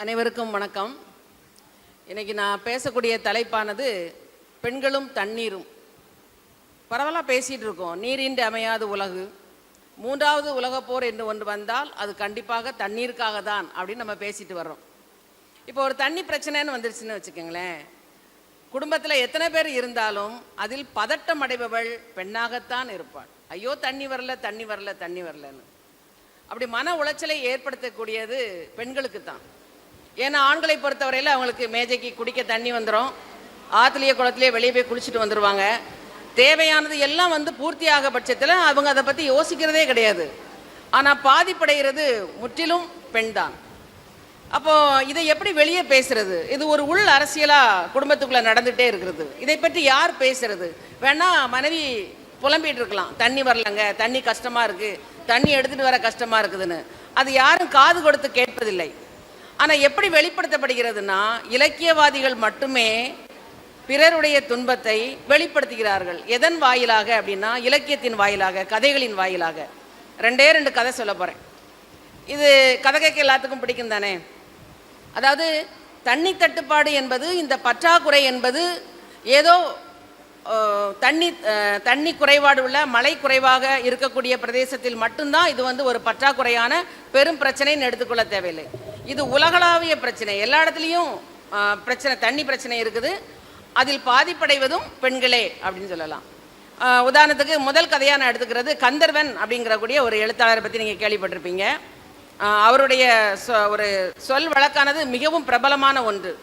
அனைவருக்கும் வணக்கம். இன்னைக்கு நான் பேசக்கூடிய தலைப்பானது பெண்களும் தண்ணீரும். பரவலாக பேசிகிட்டு இருக்கோம். நீரின்றி அமையாது உலகு, மூன்றாவது உலகப்போர் என்று ஒன்று வந்தால் அது கண்டிப்பாக தண்ணீருக்காக தான் அப்படின்னு நம்ம பேசிட்டு வர்றோம். இப்போ ஒரு தண்ணி பிரச்சனைன்னு வந்துருச்சுன்னு வச்சுக்கோங்களேன், குடும்பத்தில் எத்தனை பேர் இருந்தாலும் அதில் பதட்டம் அடைபவள் பெண்ணாகத்தான் இருப்பாள். ஐயோ தண்ணி வரல தண்ணி வரல தண்ணி வரலன்னு. அப்படி மன உளைச்சலை ஏற்படுத்தக்கூடியது பெண்களுக்கு தான். ஏன்னா ஆண்களை பொறுத்தவரையில் அவங்களுக்கு மேஜைக்கு குடிக்க தண்ணி வந்துடும், ஆற்றுலையோ குளத்துலையோ வெளியே போய் குளிச்சுட்டு வந்துடுவாங்க. தேவையானது எல்லாம் பூர்த்தியாக பட்சத்தில் அவங்க அதை பற்றி யோசிக்கிறதே கிடையாது. ஆனால் பாதிப்படைகிறது முற்றிலும் பெண் தான். அப்போது இதை எப்படி வெளியே பேசுறது? இது ஒரு உள் அரசியலாக குடும்பத்துக்குள்ளே நடந்துகிட்டே இருக்கிறது. இதை பற்றி யார் பேசுறது? வேணா மனைவி புலம்பிகிட்டு இருக்கலாம், தண்ணி வரலங்க, தண்ணி கஷ்டமாக இருக்குது, தண்ணி எடுத்துகிட்டு வர கஷ்டமாக இருக்குதுன்னு. அது யாரும் காது கொடுத்து கேட்பதில்லை. ஆனால் எப்படி வெளிப்படுத்தப்படுகிறதுனா, இலக்கியவாதிகள் மட்டுமே பிறருடைய துன்பத்தை வெளிப்படுத்துகிறார்கள். எதன் வாயிலாக அப்படின்னா, இலக்கியத்தின் வாயிலாக, கதைகளின் வாயிலாக. ரெண்டு கதை சொல்ல போகிறேன். இது கதை கேட்க எல்லாத்துக்கும் பிடிக்கும் தானே. அதாவது தண்ணி தட்டுப்பாடு என்பது, இந்த பற்றாக்குறை என்பது ஏதோ தண்ணி குறைபாடு உள்ள மழை குறைவாக இருக்கக்கூடிய பிரதேசத்தில் மட்டும்தான் இது ஒரு பற்றாக்குறையான பெரும் பிரச்சனைன்னு எடுத்துக்கொள்ள தேவையில்லை. இது உலகளாவிய பிரச்சனை. எல்லா இடத்துலையும் பிரச்சனை, தண்ணி பிரச்சனை இருக்குது. அதில் பாதிப்படைவதும் பெண்களே அப்படின்னு சொல்லலாம். உதாரணத்துக்கு முதல் கதையாக நான் எடுத்துக்கிறது கந்தர்வன் அப்படிங்கிறக்கூடிய ஒரு எழுத்தாளரை பற்றி நீங்கள் கேள்விப்பட்டிருப்பீங்க. அவருடைய ஒரு சொல் வழக்கானது மிகவும் பிரபலமான ஒன்று.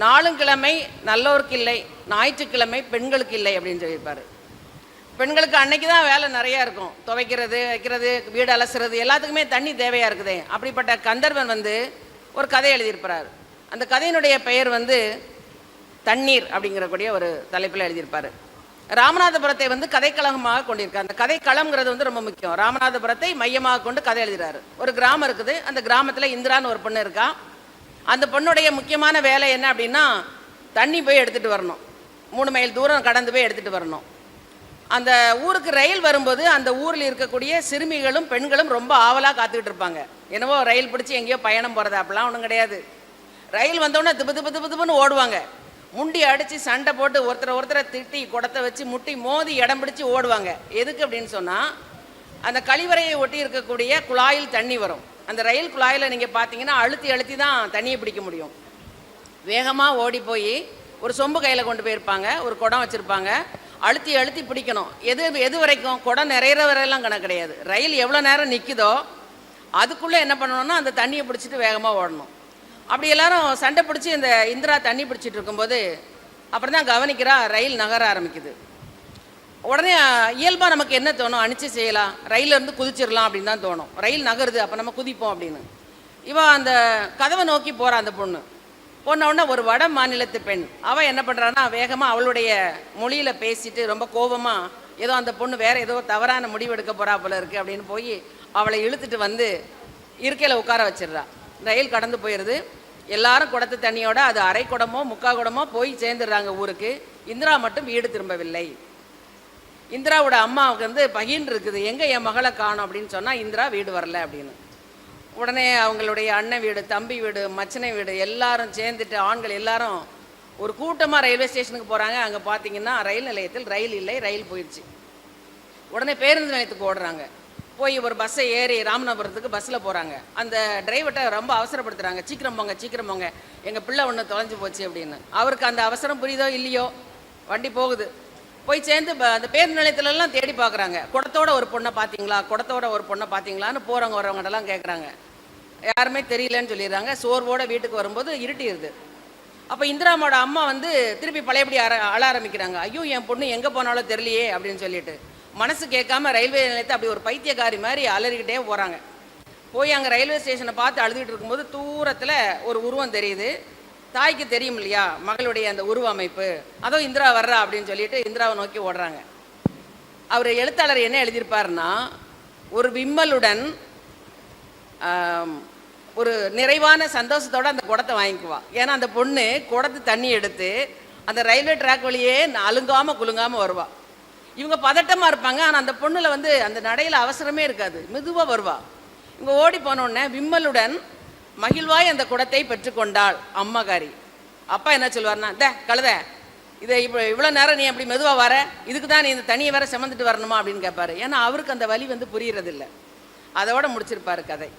நாளுங்கிழமை நல்லோருக்கு இல்லை, ஞாயிற்றுக்கிழமை பெண்களுக்கு இல்லை அப்படின்னு சொல்லியிருப்பார். பெண்களுக்கு அன்னைக்கு தான் வேலை நிறையா இருக்கும். துவைக்கிறது, வைக்கிறது, வீடு அலசுறது, எல்லாத்துக்குமே தண்ணி தேவையாக இருக்குதே. அப்படிப்பட்ட கந்தர்வன் ஒரு கதை எழுதியிருப்பார். அந்த கதையினுடைய பெயர் தண்ணீர் அப்படிங்கிறக்கூடிய ஒரு தலைப்பில் எழுதியிருப்பார். ராமநாதபுரத்தை கதைக்களமாக கொண்டிருக்கார். அந்த கதைக்களம்ங்கிறது ரொம்ப முக்கியம். ராமநாதபுரத்தை மையமாக கொண்டு கதை எழுதுகிறாரு. ஒரு கிராமம் இருக்குது. அந்த கிராமத்தில் இந்திரான்னு ஒரு பொண்ணு இருக்கா. அந்த பொண்ணுடைய முக்கியமான வேலை என்ன அப்படின்னா, தண்ணி போய் எடுத்துகிட்டு வரணும். 3 மைல் தூரம் கடந்து போய் எடுத்துகிட்டு வரணும். அந்த ஊருக்கு ரயில் வரும்போது அந்த ஊரில் இருக்கக்கூடிய சிறுமிகளும் பெண்களும் ரொம்ப ஆவலாக காத்துக்கிட்டு இருப்பாங்க. என்னவோ ரயில் பிடிச்சி எங்கேயோ பயணம் போகிறது, அப்படிலாம் ஒன்றும் கிடையாது. ரயில் வந்தோடனே திப்பு திப்பு திப்பு திப்புன்னு ஓடுவாங்க. முண்டி அடித்து சண்டை போட்டு ஒருத்தரை திட்டி குடத்தை வச்சு முட்டி மோதி இடம் பிடிச்சி ஓடுவாங்க. எதுக்கு அப்படின்னு சொன்னால், அந்த கழிவறையை ஒட்டி இருக்கக்கூடிய குழாயில் தண்ணி வரும். அந்த ரயில் குழாயில் நீங்கள் பார்த்தீங்கன்னா அழுத்தி தான் தண்ணியை பிடிக்க முடியும். வேகமாக ஓடி போய் ஒரு சொம்பு கையில் கொண்டு போயிருப்பாங்க, ஒரு குடம் வச்சுருப்பாங்க. அழுத்தி பிடிக்கணும். எது வரைக்கும்? குடம் நிறையிற வரையெல்லாம் கணக்கு கிடையாது. ரயில் எவ்வளோ நேரம் நிற்குதோ அதுக்குள்ளே என்ன பண்ணணும்னா அந்த தண்ணியை பிடிச்சிட்டு வேகமாக ஓடணும். அப்படி எல்லாரும் சண்டை பிடிச்சி இந்த இந்திரா தண்ணி பிடிச்சிட்டு இருக்கும்போது அப்புறம் தான் கவனிக்கிறா, ரயில் நகர ஆரம்பிக்குது. உடனே இயல்பாக நமக்கு என்ன தோணும்? அணிச்சு செய்யலாம், ரயிலேருந்து குதிச்சிடலாம் அப்படின்னு தான் தோணும். ரயில் நகருது, அப்போ நம்ம குதிப்போம் அப்படின்னு. இவன் அந்த கதவை நோக்கி போகிறான். அந்த பொண்ணு போனவுடனே ஒரு வட மாநிலத்து பெண் அவள் என்ன பண்ணுறான்னா, வேகமாக அவளுடைய மொழியில் பேசிட்டு ரொம்ப கோபமாக ஏதோ அந்த பொண்ணு வேறு ஏதோ தவறான முடிவு எடுக்க போகிறா போல இருக்குது அப்படின்னு போய் அவளை இழுத்துட்டு இருக்கையில் உட்கார வச்சிடுறா. ரயில் கடந்து போயிடுது. எல்லாரும் குடத்து தண்ணியோட, அது அரை குடமோ முக்கால் குடமோ போய் சேர்ந்துடுறாங்க ஊருக்கு. இந்திரா மட்டும் வீடு திரும்பவில்லை. இந்திராவோட அம்மாவுக்கு பகிர்ந்து இருக்குது, எங்கே என் மகளை காணும் அப்படின்னு சொன்னால் இந்திரா வீடு வரல அப்படின்னு. உடனே அவங்களுடைய அண்ணன் வீடு, தம்பி வீடு, மச்சனை வீடு எல்லாரும் சேர்ந்துட்டு ஆண்கள் எல்லாரும் ஒரு கூட்டமாக ரயில்வே ஸ்டேஷனுக்கு போகிறாங்க. அங்கே பார்த்தீங்கன்னா ரயில் நிலையத்தில் ரயில் இல்லை, ரயில் போயிடுச்சு. உடனே பேருந்து நிலையத்துக்கு ஓடுறாங்க. போய் ஒரு பஸ்ஸை ஏறி ராமநாதபுரத்துக்கு பஸ்ஸில் போகிறாங்க. அந்த டிரைவர்கிட்ட ரொம்ப அவசரப்படுத்துகிறாங்க, சீக்கிரம் போங்க, எங்கள் பிள்ளை ஒன்று தொலைஞ்சு போச்சு அப்படின்னு. அவருக்கு அந்த அவசரம் புரியுதோ இல்லையோ, வண்டி போகுது. போய் சேர்ந்து அந்த பேருந்து நிலையத்துலலாம் தேடி பார்க்குறாங்க. குடத்தோட ஒரு பொண்ணை பார்த்தீங்களான்னு போகிறவங்க வரவங்கள்டெல்லாம் கேட்குறாங்க. யாருமே தெரியலன்னு சொல்லிடுறாங்க. சோர்வோட வீட்டுக்கு வரும்போது இருட்டிடுது. அப்போ இந்திராமோட அம்மா திருப்பி பழையபடி அழ ஆரம்பிக்கிறாங்க. ஐயோ என் பொண்ணு எங்கே போனாலும் தெரியலையே அப்படின்னு சொல்லிட்டு மனசு கேட்காம ரயில்வே நிலையத்தை அப்படி ஒரு பைத்தியக்காரி மாதிரி அலறிக்கிட்டே போகிறாங்க. போய் அங்கே ரயில்வே ஸ்டேஷனை பார்த்து அழுதுகிட்டு இருக்கும்போது தூரத்தில் ஒரு உருவம் தெரியுது. தாய்க்கு தெரியும் இல்லையா மகளுடைய அந்த உருவ அமைப்பு, அதோ இந்திரா வர்றா அப்படின்னு சொல்லிட்டு இந்திராவை நோக்கி ஓடுறாங்க. அவர் எழுத்தாளர் என்ன எழுதியிருப்பாருன்னா, ஒரு விம்மலுடன் ஒரு நிறைவான சந்தோஷத்தோடு அந்த குடத்தை வாங்கிக்குவா. ஏன்னா அந்த பொண்ணு குடத்து தண்ணி எடுத்து அந்த ரயில்வே ட்ராக் வழியே அலுங்காமல் குலுங்காமல் வருவா. இவங்க பதட்டமாக இருப்பாங்க. ஆனால் அந்த பொண்ணில் அந்த நடையில் அவசரமே இருக்காது, மெதுவாக வருவா. இங்கே ஓடி போனோடனே விம்மலுடன் மகிழ்வாய் அந்த குடத்தை பெற்றுக்கொண்டாள் அம்மகாரி. அப்பா என்ன சொல்லுவார்னா, கழுத இதை இவ்வளோ நேரம் நீ அப்படி மெதுவாக வர, இதுக்கு தான் நீ இந்த தண்ணியை வேற சுமந்துட்டு வரணுமா அப்படின்னு கேட்பாரு. ஏன்னா அவருக்கு அந்த வலி வந்து புரியறதில்லை. அதோட முடிச்சிருப்பாரு கதை.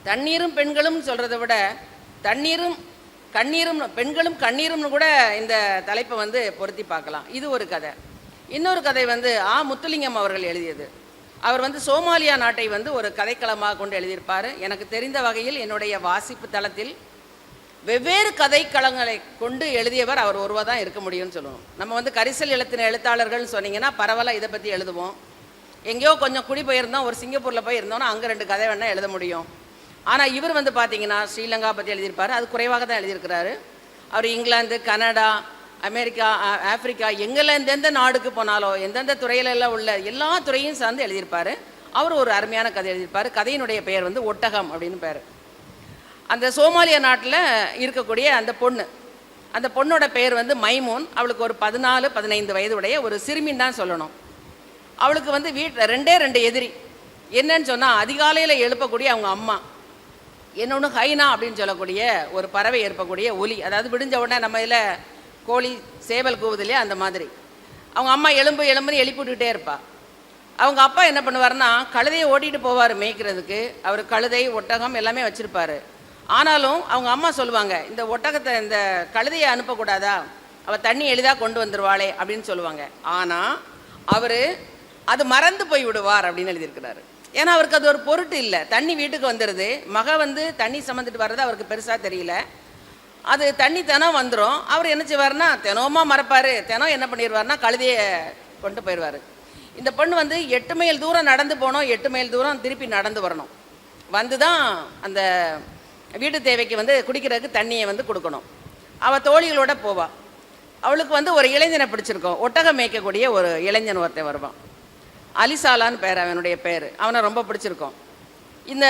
தண்ணீரும் பெண்களும் சொல்கிறத விட தண்ணீரும் கண்ணீரும் பெண்களும் கண்ணீரும்னு கூட இந்த தலைப்பை வந்து பொருத்தி பார்க்கலாம். இது ஒரு கதை. இன்னொரு கதை வந்து முத்துலிங்கம் அவர்கள் எழுதியது. அவர் வந்து சோமாலியா நாட்டை வந்து ஒரு கதைக்களமாக கொண்டு எழுதியிருப்பார். எனக்கு தெரிந்த வகையில் என்னுடைய வாசிப்பு தளத்தில் வெவ்வேறு கதைக்களங்களை கொண்டு எழுதியவர் அவர் ஒருவர் தான் இருக்க முடியும்னு சொல்லணும். நம்ம வந்து கரிசல் எழுத்தின எழுத்தாளர்கள்னு சொன்னீங்கன்னா பரவாயில்ல, இதை பற்றி எழுதுவோம். எங்கேயோ கொஞ்சம் குடி போயிருந்தோம், ஒரு சிங்கப்பூரில் போய் இருந்தோன்னா அங்கே 2 கதை வேணால் எழுத முடியும். ஆனால் இவர் வந்து பார்த்தீங்கன்னா ஸ்ரீலங்கா பற்றி எழுதியிருப்பார். அது குறைவாக தான் எழுதியிருக்கிறாரு. அவர் இங்கிலாந்து, கனடா, அமெரிக்கா, ஆப்பிரிக்கா, எந்தெந்த நாடுக்கு போனாலோ எந்தெந்த துறையிலெல்லாம் உள்ள எல்லா துறையும் சார்ந்து எழுதியிருப்பார். அவர் ஒரு அருமையான கதை எழுதியிருப்பார். கதையினுடைய பெயர் வந்து ஒட்டகம் அப்படின்னு பேர். அந்த சோமாலியா நாட்டில் இருக்கக்கூடிய அந்த பொண்ணோட பெயர் வந்து மைமூன். அவளுக்கு ஒரு 14-15 வயது உடைய ஒரு சிறுமின்னு தான் சொல்லணும். அவளுக்கு வந்து வீட்டில் 2 எதிரி. என்னன்னு சொன்னால், அதிகாலையில் எழுப்பக்கூடிய அவங்க அம்மா, இன்னொன்று ஹைனா அப்படின்னு சொல்லக்கூடிய ஒரு பறவை எழுப்பக்கூடிய ஒலி. அதாவது விடிஞ்ச உடனே நம்ம இதில் கோழி சேவல் கூவுது இல்லையா, அந்த மாதிரி அவங்க அம்மா எலும்புன்னு எழுப்பி விட்டுக்கிட்டே இருப்பாள். அவங்க அப்பா என்ன பண்ணுவார்னா, கழுதையை ஓட்டிகிட்டு போவார் மேய்க்கிறதுக்கு. அவர் கழுதை, ஒட்டகம் எல்லாமே வச்சுருப்பார். ஆனாலும் அவங்க அம்மா சொல்லுவாங்க, இந்த ஒட்டகத்தை இந்த கழுதையை அனுப்பக்கூடாதா, அவள் தண்ணி எளிதாக கொண்டு வந்துடுவாளே அப்படின்னு சொல்லுவாங்க. ஆனால் அவர் அது மறந்து போய் விடுவார் அப்படின்னு எழுதியிருக்கிறாரு. ஏன்னா அவருக்கு அது ஒரு பொருட்டு இல்லை. தண்ணி வீட்டுக்கு வந்துடுது, வந்து தண்ணி சுமந்துட்டு வர்றது அவருக்கு பெருசாக தெரியல. அது தண்ணி தினம் வந்துடும். அவர் என்ன செய்வார்னா, தினமாக மறப்பார். தினம் என்ன பண்ணிடுவார்னா கழுதையை கொண்டு போயிடுவார். இந்த பொண்ணு வந்து 8 மைல் தூரம் நடந்து போனோம், 8 மைல் தூரம் திருப்பி நடந்து வரணும். வந்து தான் அந்த வீட்டு தேவைக்கு வந்து குடிக்கிறதுக்கு தண்ணியை வந்து கொடுக்கணும். அவள் தோழிகளோட போவாள். அவளுக்கு வந்து ஒரு இளைஞனை பிடிச்சிருக்கோம். ஒட்டகம் மேய்க்கக்கூடிய ஒரு இளைஞன் ஒருத்தன் வருவான். அலிசாலான்னு பேர், அவனுடைய பேர். அவனை ரொம்ப பிடிச்சிருக்கோம். இந்த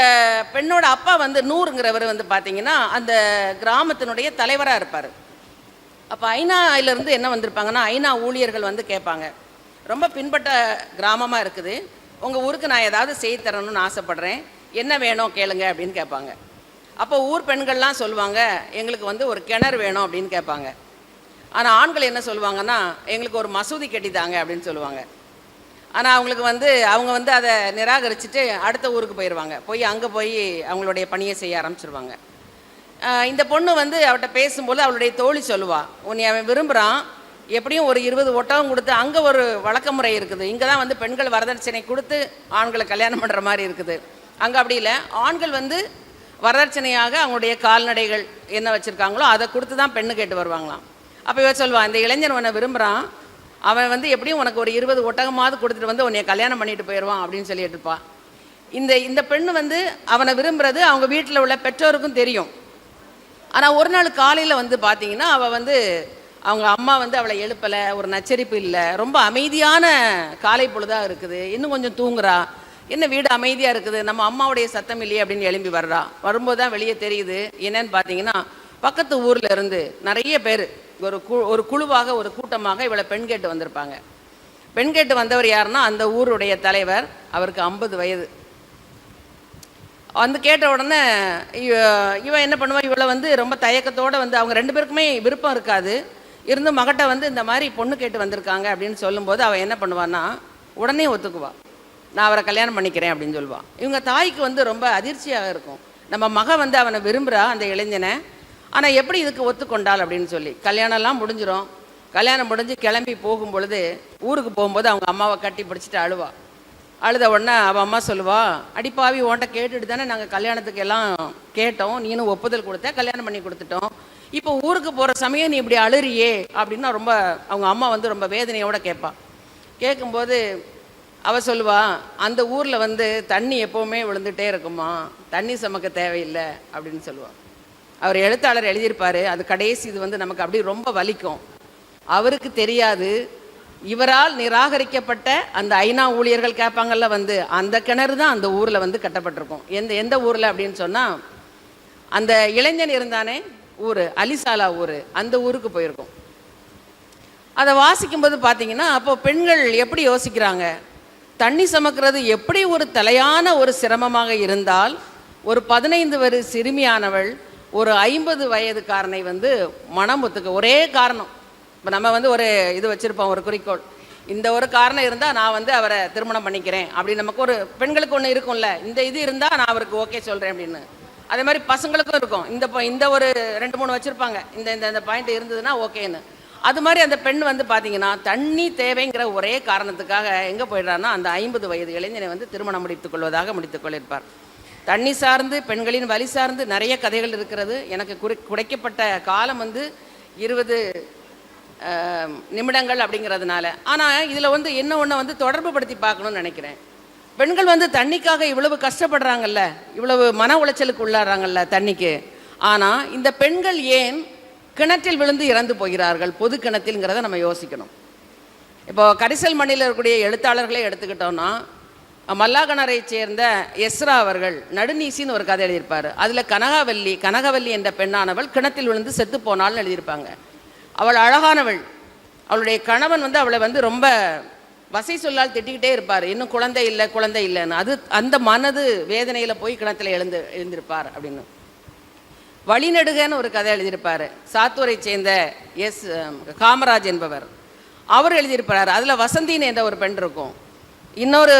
பெண்ணோட அப்பா வந்து நூறுங்கிறவர் வந்து பார்த்திங்கன்னா அந்த கிராமத்தினுடைய தலைவராக இருப்பார். அப்போ ஐநாவிலேருந்து என்ன வந்திருப்பாங்கன்னா, ஐநா ஊழியர்கள் வந்து கேட்பாங்க, ரொம்ப பின்பற்ற கிராமமாக இருக்குது, உங்கள் ஊருக்கு நான் ஏதாவது செய்து தரணும்னு ஆசைப்பட்றேன், என்ன வேணும் கேளுங்க அப்படின்னு கேட்பாங்க. அப்போ ஊர் பெண்கள்லாம் சொல்லுவாங்க, எங்களுக்கு வந்து ஒரு கிணறு வேணும் அப்படின்னு கேட்பாங்க. ஆனால் ஆண்கள் என்ன சொல்லுவாங்கன்னா, எங்களுக்கு ஒரு மசூதி கட்டித்தாங்க அப்படின்னு சொல்லுவாங்க. ஆனால் அவங்க வந்து அதை நிராகரிச்சுட்டு அடுத்த ஊருக்கு போயிடுவாங்க. அங்கே போய் அவங்களுடைய பணியை செய்ய ஆரம்பிச்சிருவாங்க. இந்த பொண்ணு வந்து அவட்ட பேசும்போது அவளுடைய தோழி சொல்லுவாள், உன்னை அவன் விரும்புகிறான், எப்படியும் ஒரு 20 ஒட்டகம் கொடுத்து, அங்கே ஒரு வழக்க முறை இருக்குது, இங்கே தான் வந்து பெண்கள் வரதட்சணை கொடுத்து ஆண்களை கல்யாணம் பண்ணுற மாதிரி இருக்குது. அங்கே அப்படி இல்லை, ஆண்கள் வந்து வரதட்சணையாக அவங்களுடைய கால்நடைகள் என்ன வச்சுருக்காங்களோ அதை கொடுத்து தான் பெண்ணு கேட்டு வருவாங்களாம். அப்போ இவ சொல்லுவான், இந்த இளைஞன் உன்னை விரும்புகிறான், அவன் வந்து எப்படியும் உனக்கு ஒரு 20 ஒட்டகமாவது கொடுத்துட்டு வந்து உன்னை கல்யாணம் பண்ணிட்டு போயிடுவான் அப்படின்னு சொல்லிட்டு இருப்பான். இந்த பெண்ணு வந்து அவனை விரும்புறது அவங்க வீட்டில் உள்ள பெற்றோருக்கும் தெரியும். ஆனால் ஒரு நாள் காலையில் வந்து பார்த்தீங்கன்னா அவள் வந்து அவங்க அம்மா வந்து அவளை எழுப்பலை, ஒரு நச்சரிப்பு இல்லை, ரொம்ப அமைதியான காலை பொழுதாக இருக்குது, இன்னும் கொஞ்சம் தூங்குறா, என்ன வீடு அமைதியாக இருக்குது, நம்ம அம்மாவுடைய சத்தம் இல்லையே அப்படின்னு எழும்பி வர்றா. வரும்போது தான் வெளியே தெரியுது என்னன்னு பார்த்தீங்கன்னா, பக்கத்து ஊரில் இருந்து நிறைய பேர் ஒரு குழுவாக ஒரு கூட்டமாக இவளை பெண் கேட்டு வந்திருப்பாங்க. பெண் கேட்டு வந்தவர் யாருன்னா அந்த ஊருடைய தலைவர். அவருக்கு 50 வயது. வந்து கேட்ட உடனே இவன் என்ன பண்ணுவான், இவளை வந்து ரொம்ப தயக்கத்தோடு வந்து, அவங்க 2 பேருக்குமே விருப்பம் இருக்காது, இருந்து மகட்ட வந்து இந்த மாதிரி பொண்ணு கேட்டு வந்திருக்காங்க அப்படின்னு சொல்லும்போது அவன் என்ன பண்ணுவான்னா உடனே ஒத்துக்குவாள், நான் அவரை கல்யாணம் பண்ணிக்கிறேன் அப்படின்னு சொல்லுவாள். இவங்க தாய்க்கு வந்து ரொம்ப அதிர்ச்சியாக இருக்கும், நம்ம மக வந்து அவனை விரும்புகிறா அந்த இளைஞனை, ஆனால் எப்படி இதுக்கு ஒத்துக்கொண்டாள் அப்படின்னு சொல்லி. கல்யாணம்லாம் முடிஞ்சிடும். கல்யாணம் முடிஞ்சு கிளம்பி போகும் பொழுது ஊருக்கு போகும்போது அவங்க அம்மாவை கட்டி பிடிச்சிட்டு அழுவா. அழுத உடனே அவள் அம்மா சொல்லுவா, அடிப்பாவி உன்ட்ட கேட்டுட்டு தானே நாங்கள் கல்யாணத்துக்கு எல்லாம் கேட்டோம், நீனும் ஒப்புதல் கொடுத்த, கல்யாணம் பண்ணி கொடுத்துட்டோம், இப்போ ஊருக்கு போகிற சமயம் நீ இப்படி அழுறியே அப்படின்னு ரொம்ப அவங்க அம்மா வந்து ரொம்ப வேதனையோடு கேட்பாள். கேட்கும்போது அவள் சொல்லுவா, அந்த ஊரில் வந்து தண்ணி எப்போவுமே விழுந்துகிட்டே இருக்குமா, தண்ணி சுமக்க தேவையில்லை அப்படின்னு சொல்லுவாள். அவர் எழுத்தாளர் எழுதியிருப்பார், அது கடைசி இது வந்து நமக்கு அப்படி ரொம்ப வலிக்கும். அவருக்கு தெரியாது, இவரால் நிராகரிக்கப்பட்ட அந்த ஐநா ஊழியர்கள் கேட்பாங்கல்ல வந்து, அந்த கிணறு தான் அந்த ஊரில் வந்து கட்டப்பட்டிருக்கும். எந்த ஊரில் அப்படின்னு சொன்னால், அந்த இளைஞன் இருந்தானே ஊர், அலிசாலா ஊர், அந்த ஊருக்கு போயிருக்கும். அதை வாசிக்கும்போது பார்த்தீங்கன்னா, அப்போ பெண்கள் எப்படி யோசிக்கிறாங்க, தண்ணி சுமக்கிறது எப்படி ஒரு தலையான ஒரு சிரமமாக இருந்தால் ஒரு 15 வயது சிறுமியானவள் ஒரு 50 வயதுக்காரனை வந்து மனம் ஒத்துக்க ஒரே காரணம். இப்போ நம்ம வந்து ஒரு இது வச்சுருப்போம், ஒரு குறிக்கோள், இந்த ஒரு காரணம் இருந்தால் நான் வந்து அவரை திருமணம் பண்ணிக்கிறேன் அப்படின்னு. நமக்கு ஒரு பெண்களுக்கு ஒன்று இருக்கும்ல, இந்த இது இருந்தால் நான் அவருக்கு ஓகே சொல்கிறேன் அப்படின்னு. அதே மாதிரி பசங்களுக்கும் இருக்கும், இந்த ஒரு 2-3 வச்சுருப்பாங்க, இந்த இந்த இந்த பாயிண்ட் இருந்ததுன்னா ஓகேன்னு. அது மாதிரி அந்த பெண் வந்து பார்த்தீங்கன்னா தண்ணி தேவைங்கிற ஒரே காரணத்துக்காக எங்கே போயிடுறாருன்னா அந்த 50 வயது இளைஞனை வந்து திருமணம் முடித்துக் கொள்ளிருப்பார். தண்ணி சார்ந்து, பெண்களின் வழி சார்ந்து நிறைய கதைகள் இருக்கிறது. எனக்கு குறைக்கப்பட்ட காலம் வந்து 20 நிமிடங்கள் அப்படிங்கிறதுனால. ஆனால் இதில் வந்து என்ன ஒன்று வந்து தொடர்பு படுத்தி பார்க்கணும்னு நினைக்கிறேன். பெண்கள் வந்து தண்ணிக்காக இவ்வளவு கஷ்டப்படுறாங்கல்ல, இவ்வளவு மன உளைச்சலுக்கு உள்ளாடுறாங்கல்ல தண்ணிக்கு. ஆனால் இந்த பெண்கள் ஏன் கிணற்றில் விழுந்து இறந்து போகிறார்கள், பொது கிணற்றில்ங்கிறத நம்ம யோசிக்கணும். இப்போ கரிசல் மண்ணில் இருக்கக்கூடிய எழுத்தாளர்களே எடுத்துக்கிட்டோம்னா, மல்லாகணரை சேர்ந்த எஸ்ரா அவர்கள் நடுநீசின்னு ஒரு கதை எழுதியிருப்பார். அதில் கனகவல்லி என்ற பெண்ணானவள் கிணற்றில் விழுந்து செத்து போனால்னு எழுதியிருப்பாங்க. அவள் அழகானவள். அவளுடைய கணவன் வந்து அவளை வந்து ரொம்ப வசை சொல்லால் திட்டிக்கிட்டே இருப்பார், இன்னும் குழந்தை இல்லைன்னு. அந்த மனது வேதனையில் போய் கிணத்துல எழுந்திருப்பார் அப்படின்னு. வழிநெடுகன்னு ஒரு கதை எழுதியிருப்பார், சாத்தூரை சேர்ந்த காமராஜ் என்பவர். அவர் எழுதியிருப்பார். அதில் வசந்தின்னு என்ற ஒரு பெண் இருக்கும். இன்னொரு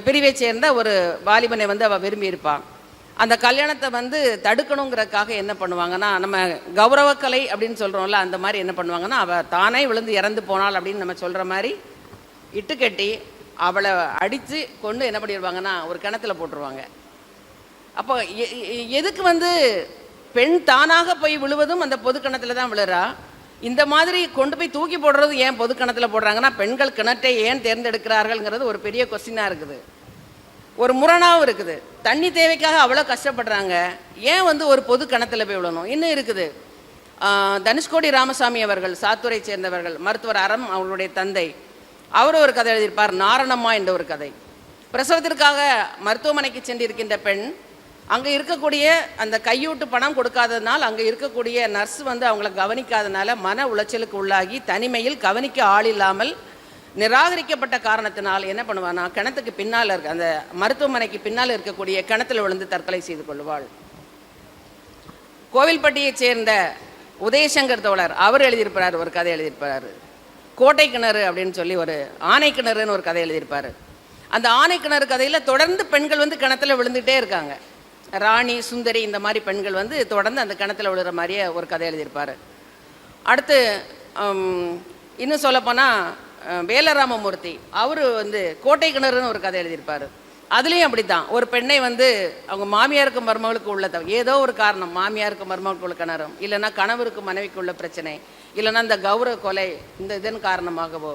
பிரிவை சேர்ந்த ஒரு வாலிபனை வந்து அவள் விரும்பியிருப்பான். அந்த கல்யாணத்தை வந்து தடுக்கணுங்கிறதுக்காக என்ன பண்ணுவாங்கன்னா, நம்ம கௌரவக்கலை அப்படின்னு சொல்கிறோம்ல, அந்த மாதிரி என்ன பண்ணுவாங்கன்னா, அவள் தானே விழுந்து இறந்து போனாள் அப்படின்னு நம்ம சொல்கிற மாதிரி இட்டு கட்டி அவளை அடித்து கொண்டு என்ன பண்ணிடுவாங்கன்னா ஒரு கிணத்துல போட்டுருவாங்க. அப்போ எதுக்கு வந்து பெண் தானாக போய் விழுவதும் அந்த பொது கிணத்துல தான் விழுறா. இந்த மாதிரி கொண்டு போய் தூக்கி போடுறது ஏன் பொது கிணத்துல போடுறாங்கன்னா, பெண்கள் கிணற்றை ஏன் தேர்ந்தெடுக்கிறார்கள்ங்கிறது ஒரு பெரிய கொஸ்டினாக இருக்குது, ஒரு முரணாகவும் இருக்குது. தண்ணி தேவைக்காக அவ்வளோ கஷ்டப்படுறாங்க, ஏன் வந்து ஒரு பொது கிணத்துல போய் விழணும்? இன்னும் இருக்குது. தனுஷ்கோடி ராமசாமி அவர்கள், சாத்தூரை சேர்ந்தவர்கள், மருத்துவர் அறம் அவர்களுடைய தந்தை, அவர் ஒரு கதை எழுதியிருப்பார், நாரணம்மா என்ற ஒரு கதை. பிரசவத்திற்காக மருத்துவமனைக்கு சென்றிருக்கின்ற பெண், அங்கே இருக்கக்கூடிய அந்த கையூட்டு பணம் கொடுக்காததுனால் அங்கே இருக்கக்கூடிய நர்ஸ் வந்து அவங்கள கவனிக்காதனால மன உளைச்சலுக்கு உள்ளாகி தனிமையில் கவனிக்க ஆள் இல்லாமல் நிராகரிக்கப்பட்ட காரணத்தினால் என்ன பண்ணுவான்னா, கிணத்துக்கு பின்னால் இருக்க அந்த மருத்துவமனைக்கு பின்னால் இருக்கக்கூடிய கிணத்துல விழுந்து தற்கொலை செய்து கொள்வாள். கோவில்பட்டியை சேர்ந்த உதயசங்கர் தோழர் அவர் எழுதியிருப்பார், ஒரு கதை எழுதியிருப்பார், கோட்டை கிணறு அப்படின்னு சொல்லி ஒரு ஆணை கிணறுன்னு ஒரு கதை எழுதியிருப்பார். அந்த ஆணை கிணறு கதையில் தொடர்ந்து பெண்கள் வந்து கிணத்துல விழுந்துகிட்டே இருக்காங்க. ராணி, சுந்தரி, இந்த மாதிரி பெண்கள் வந்து தொடர்ந்து அந்த கிணத்துல விழுற மாதிரியே ஒரு கதை எழுதியிருப்பார். அடுத்து இன்னும் சொல்லப்போனால் வேலராமமூர்த்தி அவர் வந்து கோட்டை கிணறுன்னு ஒரு கதை எழுதியிருப்பார். அதுலேயும் அப்படி தான் ஒரு பெண்ணை வந்து அவங்க மாமியாருக்கு மருமகளுக்கு உள்ள ஏதோ ஒரு காரணம், மாமியாருக்கு மருமகளுக்கு உள்ள கிணறும், இல்லைன்னா கணவருக்கு மனைவிக்கு உள்ள பிரச்சனை, இல்லைன்னா இந்த கௌரவ கொலை, இந்த இதன் காரணமாகவோ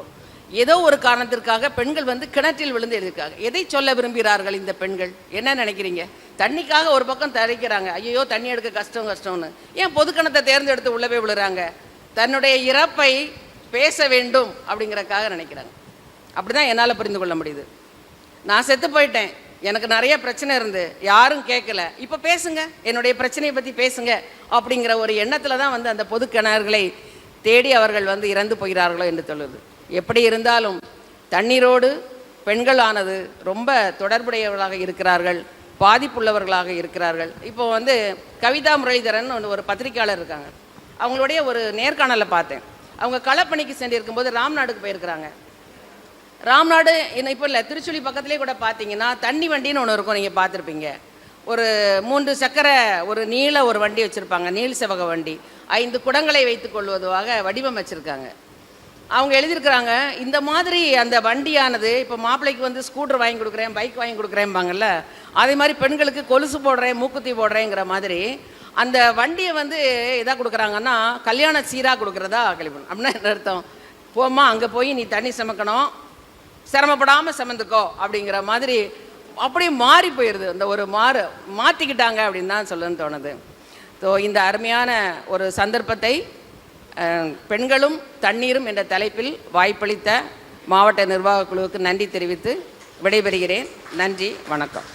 ஏதோ ஒரு காரணத்திற்காக பெண்கள் வந்து கிணற்றில் விழுந்து எழுதியிருக்காங்க. எதை சொல்ல விரும்புகிறார்கள் இந்த பெண்கள்? என்ன நினைக்கிறீங்க? தண்ணிக்காக ஒரு பக்கம் தரிக்கிறாங்க, ஐயோ தண்ணி எடுக்க கஷ்டம்னு. ஏன் பொது கிணத்தை தேர்ந்தெடுத்து உள்ளவே விழுறாங்க? தன்னுடைய இறப்பை பேச வேண்டும் அப்படிங்கிறக்காக நினைக்கிறாங்க. அப்படி தான் என்னால் புரிந்து கொள்ள முடியுது. நான் செத்து போயிட்டேன், எனக்கு நிறைய பிரச்சனை இருந்து யாரும் கேட்கல, இப்போ பேசுங்க, என்னுடைய பிரச்சனையை பற்றி பேசுங்க அப்படிங்கிற ஒரு எண்ணத்தில் தான் வந்து அந்த பொது கிணறுகளை தேடி அவர்கள் வந்து இறந்து போகிறார்களோ என்று சொல்லுது. எப்படி இருந்தாலும் தண்ணீரோடு பெண்களானது ரொம்ப தொடர்புடையவர்களாக இருக்கிறார்கள், பாதிப்புள்ளவர்களாக இருக்கிறார்கள். இப்போ வந்து கவிதா முரளிதரன் ஒரு பத்திரிக்கையாளர் இருக்காங்க, அவங்களுடைய ஒரு நேர்காணலை பார்த்தேன். அவங்க களப்பணிக்கு சென்றிருக்கும்போது ராம்நாடுக்கு போயிருக்கிறாங்க. ராம்நாடு இப்போ இல்லை, திருச்சுழி பக்கத்துலேயே கூட பார்த்தீங்கன்னா தண்ணி வண்டின்னு ஒன்று இருக்கும், நீங்கள் பார்த்துருப்பீங்க. ஒரு 3 சக்கர ஒரு நீள ஒரு வண்டி வச்சுருப்பாங்க, நீள் செவக வண்டி, 5 குடங்களை வைத்து கொள்வதாக வடிவமைச்சிருக்காங்க. அவங்க எழுதியிருக்கிறாங்க, இந்த மாதிரி அந்த வண்டியானது இப்போ மாப்பிள்ளைக்கு வந்து ஸ்கூட்டர் வாங்கி கொடுக்குறேன், பைக் வாங்கி கொடுக்குறேன்பாங்கல்ல, அதே மாதிரி பெண்களுக்கு கொலுசு போடுறேன், மூக்குத்தி போடுறேங்கிற மாதிரி அந்த வண்டியை வந்து எதாக கொடுக்குறாங்கன்னா கல்யாண சீராக கொடுக்குறதா கழிப்பணும். அப்படின்னா என்ன அர்த்தம்? போம்மா அங்கே போய் நீ தண்ணி சமைக்கணும், சிரமப்படாமல் சமைந்துக்கோ அப்படிங்கிற மாதிரி அப்படியே மாறி போயிடுது. அந்த ஒரு மாற்றிக்கிட்டாங்க அப்படின்னு தான் சொல்லணும்னு தோணுது. ஸோ இந்த அருமையான ஒரு சந்தர்ப்பத்தை பெண்களும் தண்ணீரும் என்ற தலைப்பில் வாய்ப்பளித்த மாவட்ட நிர்வாக குழுவுக்கு நன்றி தெரிவித்து விடைபெறுகிறேன். நன்றி, வணக்கம்.